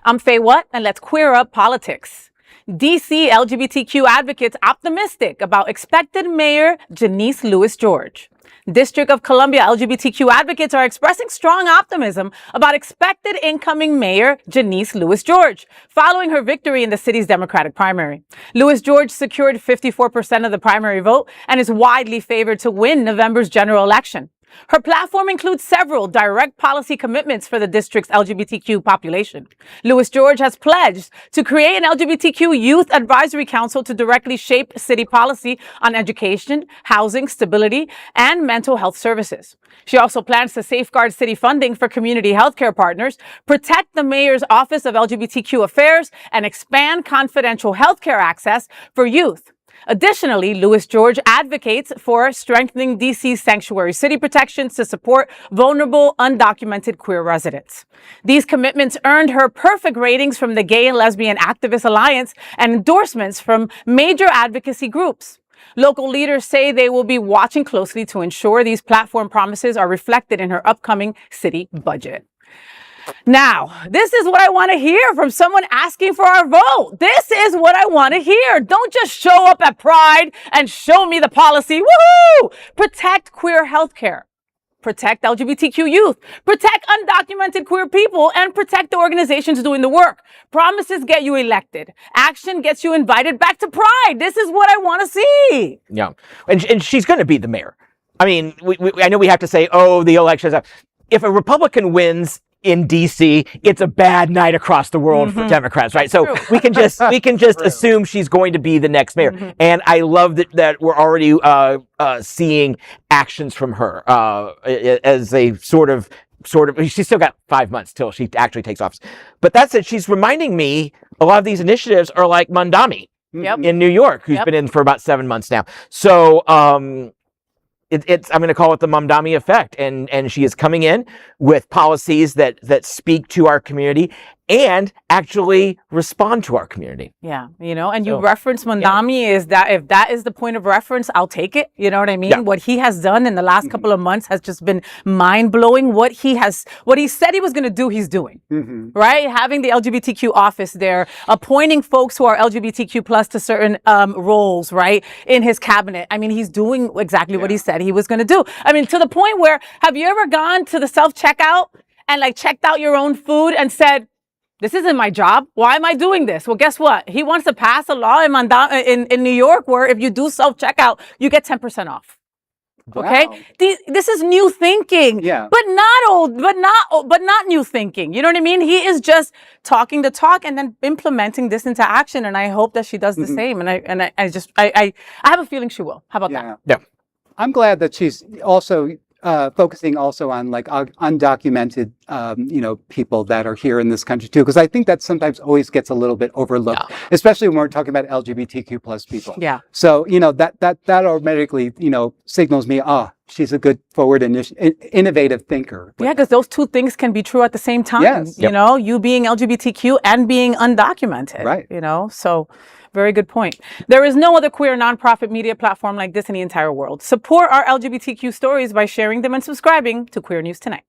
I'm Faye Watt, and let's queer up politics. DC LGBTQ advocates optimistic about expected Mayor Janeese Lewis George. District of Columbia LGBTQ advocates are expressing strong optimism about expected incoming Mayor Janeese Lewis George, following her victory in the city's Democratic primary. Lewis George secured 54% of the primary vote and is widely favored to win November's general election. Her platform includes several direct policy commitments for the district's LGBTQ population. Lewis George has pledged to create an LGBTQ Youth Advisory Council to directly shape city policy on education, housing, stability, and mental health services. She also plans to safeguard city funding for community healthcare partners, protect the mayor's Office of LGBTQ Affairs, and expand confidential healthcare access for youth. Additionally, Lewis George advocates for strengthening DC's sanctuary city protections to support vulnerable, undocumented queer residents. These commitments earned her perfect ratings from the Gay and Lesbian Activist Alliance and endorsements from major advocacy groups. Local leaders say they will be watching closely to ensure these platform promises are reflected in her upcoming city budget. Now, this is what I want to hear from someone asking for our vote. This is what I want to hear. Don't just show up at Pride and show me the policy. Woohoo! Protect queer healthcare. Protect LGBTQ youth. Protect undocumented queer people and protect the organizations doing the work. Promises get you elected. Action gets you invited back to Pride. This is what I want to see. Yeah. And she's going to be the mayor. I mean, I know we have to say, oh, the elections. If a Republican wins in DC, it's a bad night across the world for Democrats, right? So we can just assume she's going to be the next mayor. And I love that we're already seeing actions from her as a sort of. She's still got 5 months till she actually takes office. But that's it. She's reminding me a lot of these initiatives are like Mandami in New York, who's been in for about 7 months now. So I'm going to call it the Mamdani effect, and she is coming in with policies that speak to our community and actually respond to our community. Yeah, and you reference Mamdani is that if that is the point of reference, I'll take it. You know what I mean? Yeah. What he has done in the last couple of months has just been mind blowing. What he said he was going to do, he's doing. Right? Having the LGBTQ office there, appointing folks who are LGBTQ plus to certain roles, right, in his cabinet. I mean, he's doing exactly what he said he was going to do. I mean, to the point where, have you ever gone to the self-checkout and checked out your own food and said, this isn't my job. Why am I doing this? Well, guess what? He wants to pass a law in New York where if you do self-checkout, you get 10% off. Okay, wow. This is new thinking, but not new thinking. You know what I mean? He is just talking the talk and then implementing this into action. And I hope that she does the same. And I have a feeling she will. How about that? Yeah. I'm glad that she's also focusing also on undocumented, people that are here in this country too, because I think that sometimes always gets a little bit overlooked, especially when we're talking about LGBTQ plus people. Yeah. So that automatically signals me, she's a good forward innovative thinker. Yeah, because those two things can be true at the same time. Yes. You being LGBTQ and being undocumented. Right. So. Very good point. There is no other queer nonprofit media platform like this in the entire world. Support our LGBTQ stories by sharing them and subscribing to Queer News Tonight.